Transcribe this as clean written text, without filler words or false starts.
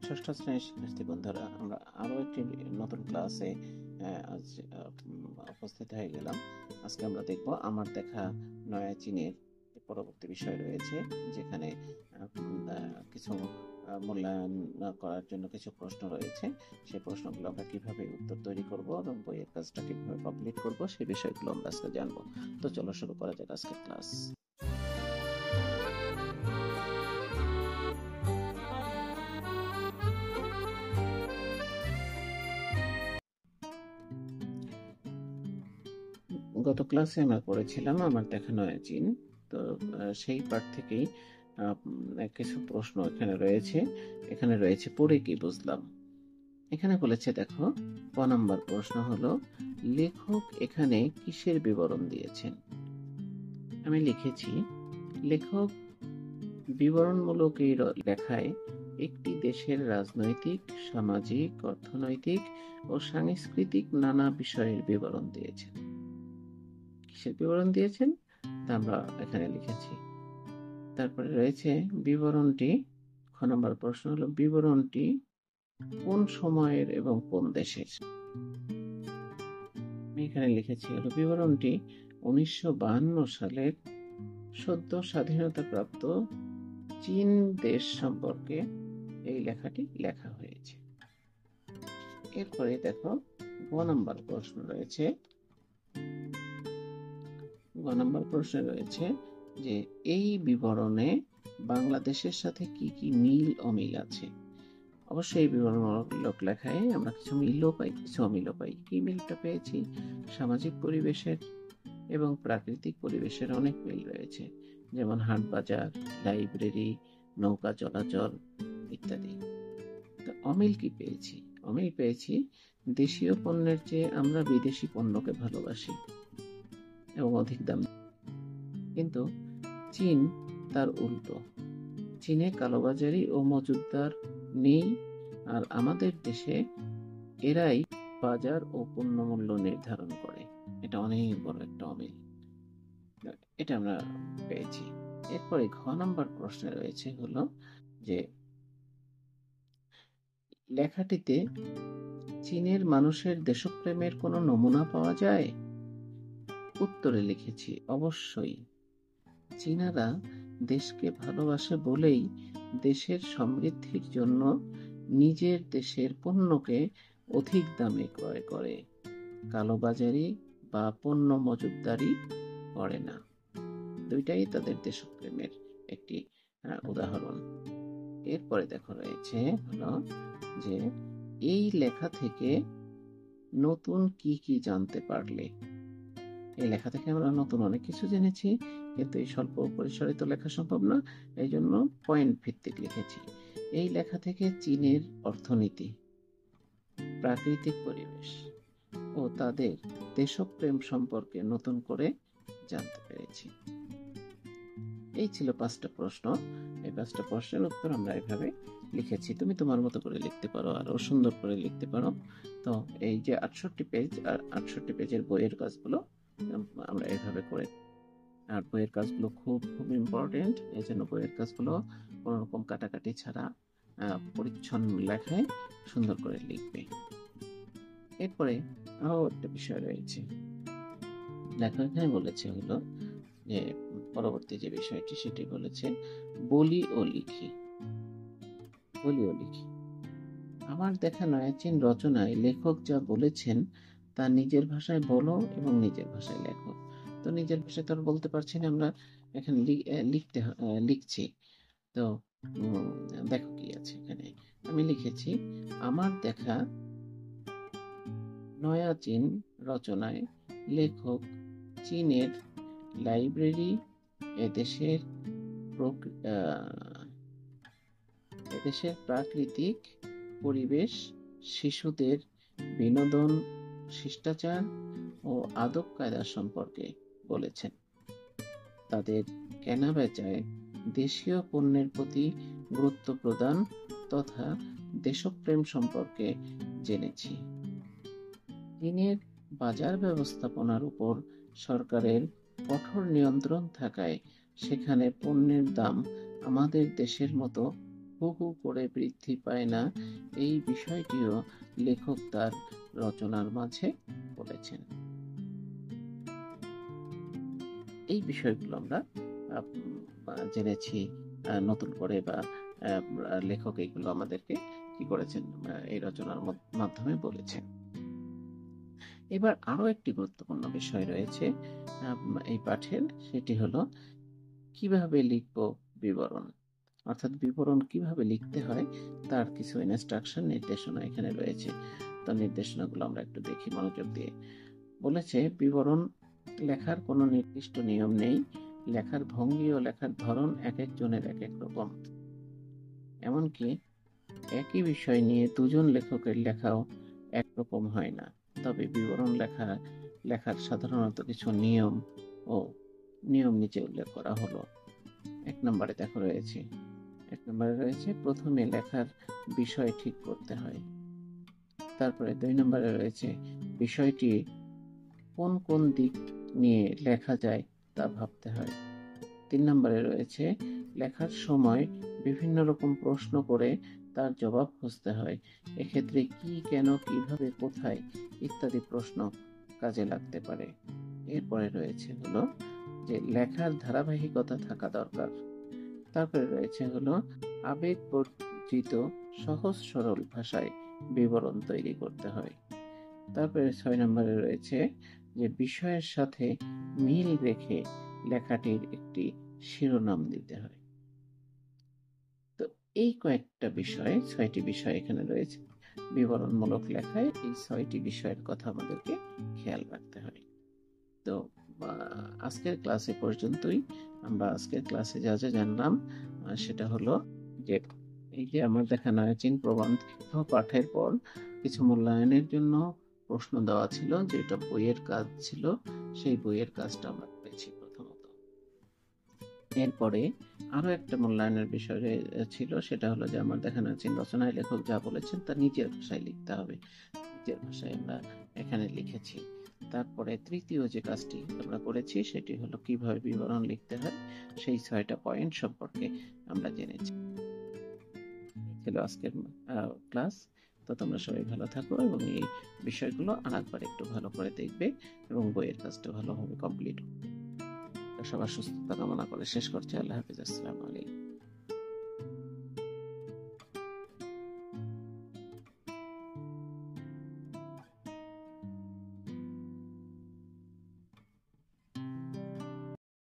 ষষ্ঠ শ্রেণীর শিক্ষার্থী বন্ধুরা, আমরা আরও একটি নতুন ক্লাসে আজ উপস্থিত হয়ে গেলাম। আজকে আমরা দেখব আমার দেখা নয়া চীনের পরবর্তী বিষয় রয়েছে, যেখানে কিছু মূল্যায়ন করার জন্য কিছু প্রশ্ন রয়েছে। সেই প্রশ্নগুলো আমরা কিভাবে উত্তর তৈরি করব এবং বইয়ের কাজটা কিভাবে কমপ্লিট করব, সেই বিষয়গুলো আমরা আজকে জানবো। তো চলো শুরু করা যাক আজকের ক্লাস। গত ক্লাসে আমরা পড়েছিলাম আমার দেখা নয়া চীন। তো সেই পার্ট থেকেই কিছু প্রশ্ন এখানে রয়েছে পড়ে কি বুঝলাম। এখানে বলেছে, দেখো, ক নাম্বার প্রশ্ন হলো, লেখক এখানে কিসের বিবরণ দিয়েছেন? আমি লিখেছি, লেখক বিবরণমূলক এই লেখায় একটি দেশের রাজনৈতিক, সামাজিক, অর্থনৈতিক ও সাংস্কৃতিক নানা বিষয়ের বিবরণ দিয়েছেন। কিসের বিবরণ দিয়েছেন তা আমরা এখানে লিখেছি। তারপরে রয়েছে বিবরণটি, খ নম্বর প্রশ্ন হলো, বিবরণটি কোন সময়ের এবং কোন দেশের? আমি এখানে লিখেছি হলো, বিবরণটি 1952 সালের সদ্য স্বাধীনতাপ্রাপ্ত চীন দেশ সম্পর্কে এই লেখাটি লেখা হয়েছে। এরপরে দেখো, গ নম্বর প্রশ্ন রয়েছে যে এই বিবরণে বাংলাদেশের সাথে কি কি মিল অমিল আছে? অবশ্যই এই বিবরণমূলক লেখায় আমরা কিছু মিলও পাই, কিছু অমিলও পাই। কি মিলটা পেয়েছি? সামাজিক পরিবেশের এবং প্রাকৃতিক পরিবেশের অনেক মিল রয়েছে, যেমন হাট বাজার, লাইব্রেরি, নৌকা চলাচল ইত্যাদি। তো অমিল কি পেয়েছি? অমিল পেয়েছি দেশীয় পণ্যের চেয়ে আমরা বিদেশি পণ্যকে ভালোবাসি এবং অধিক দাম। কিন্তু চীন তার উল্টো। চীনে কালোবাজারি ও মজুতদার নেই, আর আমাদের দেশে এরাই বাজার ও পণ্য মূল্য নির্ধারণ করে। এটা অনেক বড় একটা অমিল, এটা আমরা পেয়েছি। এরপরে ঘ নম্বর প্রশ্নে রয়েছে হলো যে লেখাটিতে চীনের মানুষের দেশপ্রেমের কোনো নমুনা পাওয়া যায়? উত্তরে লিখেছি, অবশ্যই। চীনারা দেশকে ভালোবাসে বলেই দেশের সমৃদ্ধির জন্য নিজের দেশের পণ্যকে অধিক দামে ক্রয় করে, কালোবাজারি বা পণ্য মজুতদারি করে না। দুইটাই তাদের দেশপ্রেমের একটি উদাহরণ। এরপরে দেখো রয়েছে হলো যে এই লেখা থেকে নতুন কি কি জানতে পারলে? এই লেখা থেকে আমরা নতুন অনেক কিছু জেনেছি, কিন্তু এই স্বল্প পরিসরে তো লেখা সম্ভব না, এই জন্য পয়েন্ট ভিত্তিক লিখেছি। এই লেখা থেকে চীনের অর্থনীতি, প্রাকৃতিক পরিবেশ ও তাদের দেশপ্রেম সম্পর্কে নতুন করে জানতে পেরেছি। এই ছিল 5টা প্রশ্ন। এই 5টা প্রশ্নের উত্তর আমরা এভাবে লিখেছি। তুমি তোমার মতো করে লিখতে পারো, আরো সুন্দর করে লিখতে পারো। তো এই যে 68 পেজ আর 68 পেজের বইয়ের কাজগুলো আমরা এভাবে করে, আর বইয়ের কাজগুলো খুব খুব ইম্পর্টেন্ট, এই জন্য বইয়ের কাজগুলো কোনো রকম কাটাকাটি ছাড়া পরিচ্ছন্ন লেখায় সুন্দর করে লিখবে। এরপরে আরো একটা বিষয় রয়েছে, দেখো এখানে বলেছে হলো যে পরবর্তী যে বিষয়টি সেটি বলেছে বলি ও লিখি। আমার দেখা নয়া চীন রচনায় লেখক যা বলেছেন তা নিজের ভাষায় বলো এবং নিজের ভাষায় লেখো। তো নিজের ভাষায় তো বলতে পারছি না, আমরা এখানে লিখছি। তো দেখো কি আছে এখানে। আমি লিখেছি, আমার দেখা নয়া চীন রচনায় লেখক চীনের লাইব্রেরি, এদেশের প্রাকৃতিক পরিবেশ, শিশুদের বিনোদন, শিষ্টাচার ও আদব কায়দা সম্পর্কে বলেছেন। তাদের কেনা বেচায় দেশীয় পণ্যের প্রতি গুরুত্ব প্রদান তথা দেশপ্রেম সম্পর্কে জেনেছি। চীনের বাজার ব্যবস্থাপনার উপর সরকারের কঠোর নিয়ন্ত্রণ থাকায় সেখানে পণ্যের দাম আমাদের দেশের মতো হু করে বৃদ্ধি পায় না, এই বিষয়টিও লেখক তার রচনার মাঝে বলেছেন। এই বিষয়গুলো আমরা জেনেছি নতুন করে, বা লেখক এইগুলো আমাদেরকে কি করেছেন, এই রচনার মাধ্যমে বলেছেন। এবার আরো একটি গুরুত্বপূর্ণ বিষয় রয়েছে এই পাঠের, সেটি হলো কিভাবে লিখব বিবরণ, অর্থাৎ বিবরণ কিভাবে লিখতে হয় তার কিছু ইনস্ট্রাকশন, নির্দেশনা এখানে রয়েছে। তো নির্দেশনাগুলো আমরা একটু দেখি মনোযোগ দিয়ে। বলেছে বিবরণ লেখার কোনো নির্দিষ্ট নিয়ম নেই, লেখার ভঙ্গি ও লেখার ধরন এক একজনের এক এক রকম। এমনকি একই বিষয় নিয়ে দুজন লেখকের লেখাও একরকম হয় না। তবে বিবরণ লেখার সাধারণত কিছু নিয়ম নিচে উল্লেখ করা হলো। এক নম্বরে রয়েছে প্রথমে লেখার বিষয় ঠিক করতে হয়। তারপরে 2 নম্বরে রয়েছে বিষয়টি কোন কোন দিক নিয়ে লেখা যায় তা ভাবতে হয়। 3 নম্বরে রয়েছে লেখার সময় বিভিন্ন রকম প্রশ্ন করে তার জবাব খুঁজতে হয়। এক্ষেত্রে কি, কেন, কিভাবে, কোথায় ইত্যাদি প্রশ্ন কাজে লাগতে পারে। এরপরে রয়েছে হলো যে লেখার ধারাবাহিকতা থাকা দরকার। তারপরে রয়েছে হলো আবেগ বর্জিত সহজ সরল ভাষায় বিবরণ তৈরি করতে হয়। তারপরে 6 নম্বরে রয়েছে যে বিষয়ের সাথে মিল রেখে লেখাটির একটি শিরোনাম দিতে হয়। তো এই কয়েকটা বিষয়, 6টি বিষয় এখানে রয়েছে। বিবরণমূলক লেখায় এই 6টি বিষয়ের কথা আমাদেরকে খেয়াল রাখতে হয়। তো আজকের ক্লাসে পর্যন্তই। আমরা আজকের ক্লাসে যা যা জানলাম সেটা হলো যে এই যে আমার দেখানো চিন প্রবন্ধ পাঠের পর কিছু মূল্যায়নের জন্য প্রশ্ন দেওয়া ছিল, যেটা বইয়ের কাজ ছিল। সেই বইয়ের কাজটা আমরা করেছি প্রথমত। এরপরে আরো একটা মূল্যায়নের বিষয় ছিল, সেটা হলো যে আমার দেখানো চিন রচনায় লেখক যা বলেছেন তা নিজের ভাষায় লিখতে হবে। নিজের ভাষায় আমরা এখানে লিখেছি। তারপরে তৃতীয় যে কাজটি আমরা করেছি সেটি হলো কিভাবে বিবরণ লিখতে হয়, সেই 6টা পয়েন্ট সম্পর্কে আমরা জেনেছি। ছিল আজকের ক্লাস। তো তোমরা সবাই ভালো থাকো এবং এই বিষয়গুলো আরেকবার একটু ভালো করে দেখবে এবং বইয়ের কাজটা ভালোভাবে কমপ্লিট করবে। সবার সুস্থতা কামনা করে শেষ করছি। আল্লাহ হাফিজ। আসসালামু আলাইকুম।